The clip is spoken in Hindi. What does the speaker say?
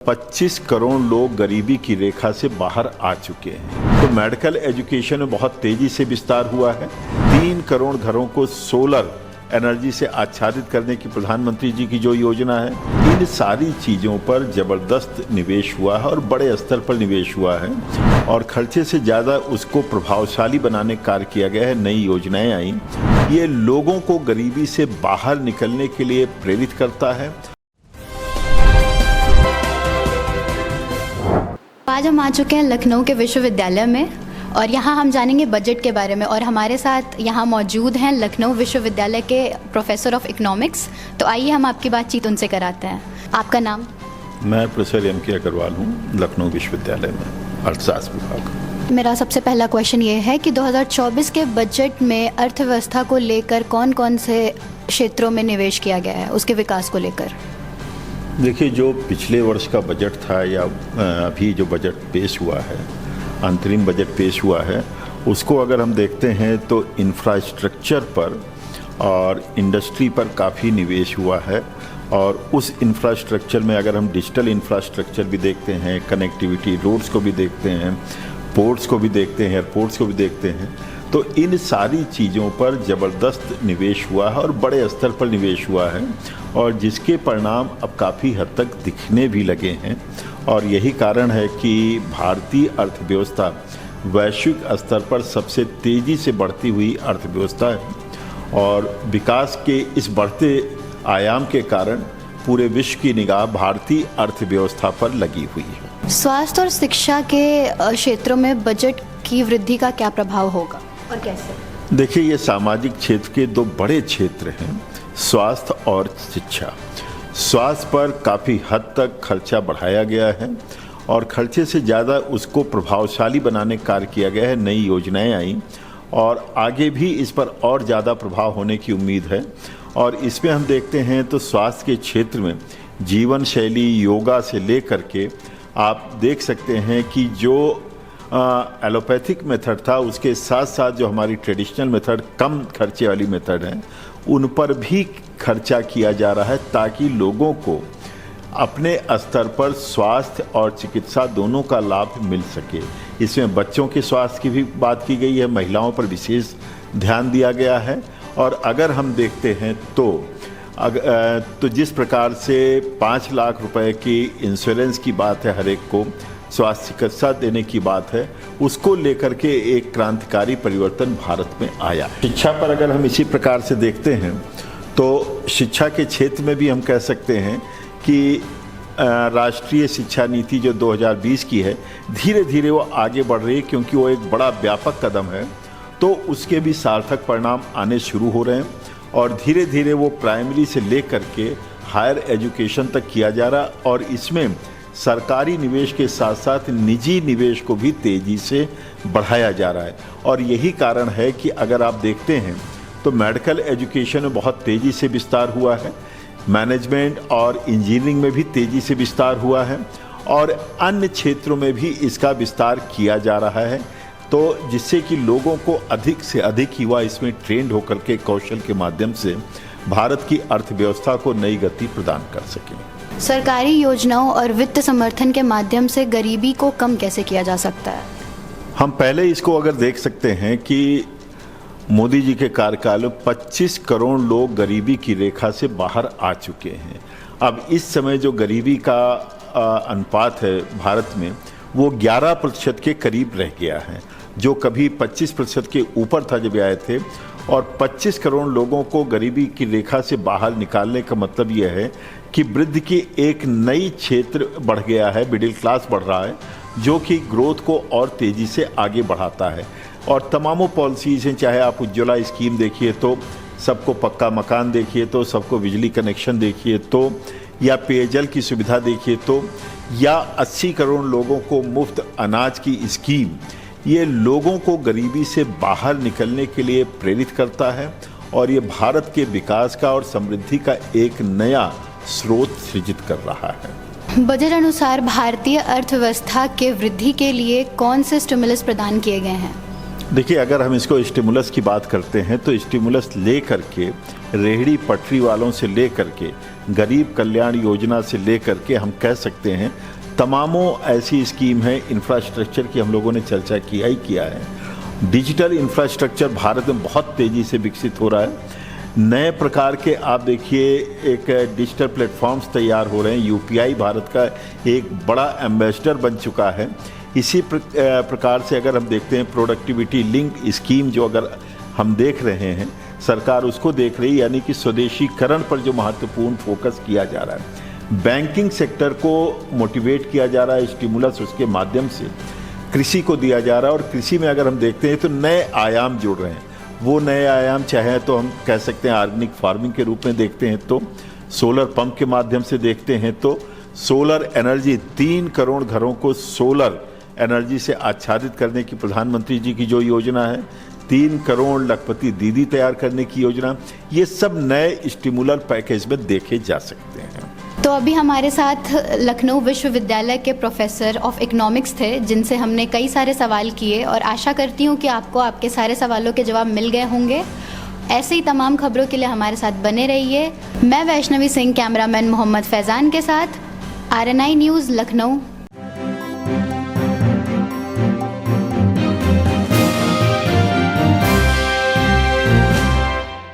25 करोड़ लोग गरीबी की रेखा से बाहर आ चुके हैं। तो मेडिकल एजुकेशन में बहुत तेजी से विस्तार हुआ है। 3 करोड़ घरों को सोलर एनर्जी से आच्छादित करने की प्रधानमंत्री जी की जो योजना है, इन सारी चीज़ों पर ज़बरदस्त निवेश हुआ है और बड़े स्तर पर निवेश हुआ है और खर्चे से ज़्यादा उसको प्रभावशाली बनाने का कार्य किया गया है। नई योजनाएं आई, ये लोगों को गरीबी से बाहर निकलने के लिए प्रेरित करता है। आज हम आ चुके हैं लखनऊ के विश्वविद्यालय में और यहाँ हम जानेंगे बजट के बारे में। और हमारे साथ यहाँ मौजूद हैं लखनऊ विश्वविद्यालय के प्रोफेसर ऑफ इकोनॉमिक्स। तो आइए हम आपकी बातचीत उनसे कराते हैं। आपका नाम? मैं प्रोफेसर M.K. अग्रवाल हूँ, लखनऊ विश्वविद्यालय में अर्थशास्त्र विभाग। मेरा सबसे पहला क्वेश्चन ये है कि 2024 के बजट में अर्थव्यवस्था को लेकर कौन कौन से क्षेत्रों में निवेश किया गया है, उसके विकास को लेकर? देखिए, जो पिछले वर्ष का बजट था या अभी जो बजट पेश हुआ है, अंतरिम बजट पेश हुआ है, उसको अगर हम देखते हैं तो इंफ्रास्ट्रक्चर पर और इंडस्ट्री पर काफ़ी निवेश हुआ है। और उस इंफ्रास्ट्रक्चर में अगर हम डिजिटल इंफ्रास्ट्रक्चर भी देखते हैं, कनेक्टिविटी, रोड्स को भी देखते हैं, पोर्ट्स को भी देखते हैं, एयरपोर्ट्स को भी देखते हैं, तो इन सारी चीज़ों पर ज़बरदस्त निवेश हुआ है और बड़े स्तर पर निवेश हुआ है और जिसके परिणाम अब काफ़ी हद तक दिखने भी लगे हैं। और यही कारण है कि भारतीय अर्थव्यवस्था वैश्विक स्तर पर सबसे तेज़ी से बढ़ती हुई अर्थव्यवस्था है और विकास के इस बढ़ते आयाम के कारण पूरे विश्व की निगाह भारतीय अर्थव्यवस्था पर लगी हुई है। स्वास्थ्य और शिक्षा के क्षेत्रों में बजट की वृद्धि का क्या प्रभाव होगा और कैसे? देखिए, ये सामाजिक क्षेत्र के दो बड़े क्षेत्र हैं, स्वास्थ्य और शिक्षा। स्वास्थ्य पर काफ़ी हद तक खर्चा बढ़ाया गया है और खर्चे से ज़्यादा उसको प्रभावशाली बनाने का कार्य किया गया है। नई योजनाएं आई और आगे भी इस पर और ज़्यादा प्रभाव होने की उम्मीद है। और इसमें हम देखते हैं तो स्वास्थ्य के क्षेत्र में जीवन शैली, योगा से लेकर के आप देख सकते हैं कि जो एलोपैथिक मेथड था, उसके साथ साथ जो हमारी ट्रेडिशनल मेथड, कम खर्चे वाली मेथड है, उन पर भी खर्चा किया जा रहा है ताकि लोगों को अपने स्तर पर स्वास्थ्य और चिकित्सा दोनों का लाभ मिल सके। इसमें बच्चों के स्वास्थ्य की भी बात की गई है, महिलाओं पर विशेष ध्यान दिया गया है। और अगर हम देखते हैं तो जिस प्रकार से 5 लाख रुपए की इंश्योरेंस की बात है, हर एक को स्वास्थ्य चिकित्सा देने की बात है, उसको लेकर के एक क्रांतिकारी परिवर्तन भारत में आया। शिक्षा पर अगर हम इसी प्रकार से देखते हैं तो शिक्षा के क्षेत्र में भी हम कह सकते हैं कि राष्ट्रीय शिक्षा नीति जो 2020 की है, धीरे धीरे वो आगे बढ़ रही है क्योंकि वो एक बड़ा व्यापक कदम है। तो उसके भी सार्थक परिणाम आने शुरू हो रहे हैं और धीरे धीरे वो प्राइमरी से लेकर के हायर एजुकेशन तक किया जा रहा है और इसमें सरकारी निवेश के साथ साथ निजी निवेश को भी तेज़ी से बढ़ाया जा रहा है। और यही कारण है कि अगर आप देखते हैं तो मेडिकल एजुकेशन में बहुत तेज़ी से विस्तार हुआ है, मैनेजमेंट और इंजीनियरिंग में भी तेज़ी से विस्तार हुआ है और अन्य क्षेत्रों में भी इसका विस्तार किया जा रहा है, तो जिससे कि लोगों को अधिक से अधिक युवा इसमें ट्रेंड होकर के कौशल के माध्यम से भारत की अर्थव्यवस्था को नई गति प्रदान कर सकें। सरकारी योजनाओं और वित्त समर्थन के माध्यम से गरीबी को कम कैसे किया जा सकता है? हम पहले इसको अगर देख सकते हैं कि मोदी जी के कार्यकाल में 25 करोड़ लोग गरीबी की रेखा से बाहर आ चुके हैं। अब इस समय जो गरीबी का अनुपात है भारत में, वो 11% के करीब रह गया है, जो कभी 25% के ऊपर था जब आए थे। और 25 करोड़ लोगों को गरीबी की रेखा से बाहर निकालने का मतलब यह है कि वृद्धि की एक नई क्षेत्र बढ़ गया है, मिडिल क्लास बढ़ रहा है, जो कि ग्रोथ को और तेज़ी से आगे बढ़ाता है। और तमामों पॉलिसीज़ हैं, चाहे आप उज्ज्वला स्कीम देखिए तो सबको पक्का मकान देखिए, तो सबको बिजली कनेक्शन देखिए तो, या पेयजल की सुविधा देखिए तो, या 80 करोड़ लोगों को मुफ्त अनाज की स्कीम, ये लोगों को गरीबी से बाहर निकलने के लिए प्रेरित करता है और ये भारत के विकास का और समृद्धि का एक नया स्रोत सृजित कर रहा है। बजट अनुसार भारतीय अर्थव्यवस्था के वृद्धि के लिए कौन से स्टिमुलस प्रदान किए गए हैं? देखिए, अगर हम इसको स्टिमुलस की बात करते हैं तो स्टिमुलस ले करके रेहड़ी पटरी वालों से ले करके गरीब कल्याण योजना से ले करके हम कह सकते हैं तमामों ऐसी स्कीम है। इंफ्रास्ट्रक्चर की हम लोगों ने चर्चा किया ही किया है। डिजिटल इंफ्रास्ट्रक्चर भारत में बहुत तेज़ी से विकसित हो रहा है। नए प्रकार के आप देखिए एक डिजिटल प्लेटफॉर्म्स तैयार हो रहे हैं। यूपीआई भारत का एक बड़ा एम्बेसडर बन चुका है। इसी प्रकार से अगर हम देखते हैं प्रोडक्टिविटी लिंक स्कीम जो अगर हम देख रहे हैं, सरकार उसको देख रही है, यानी कि स्वदेशीकरण पर जो महत्वपूर्ण फोकस किया जा रहा है। बैंकिंग सेक्टर को मोटिवेट किया जा रहा है, स्टिमुलस उसके माध्यम से कृषि को दिया जा रहा है। और कृषि में अगर हम देखते हैं तो नए आयाम जुड़ रहे हैं। वो नए आयाम चाहे तो हम कह सकते हैं ऑर्गेनिक फार्मिंग के रूप में देखते हैं, तो सोलर पंप के माध्यम से देखते हैं, तो सोलर एनर्जी 3 करोड़ घरों को सोलर एनर्जी से आच्छादित करने की प्रधानमंत्री जी की जो योजना है, 3 करोड़ लखपति दीदी तैयार करने की योजना, ये सब नए स्टिमुलर पैकेज में देखे जा सकते हैं। तो अभी हमारे साथ लखनऊ विश्वविद्यालय के प्रोफेसर ऑफ इकोनॉमिक्स थे, जिनसे हमने कई सारे सवाल किए और आशा करती हूँ कि आपको आपके सारे सवालों के जवाब मिल गए होंगे। ऐसे ही तमाम खबरों के लिए हमारे साथ बने रहिए। मैं वैष्णवी सिंह, कैमरामैन मोहम्मद फैज़ान के साथ, RNI न्यूज़ लखनऊ।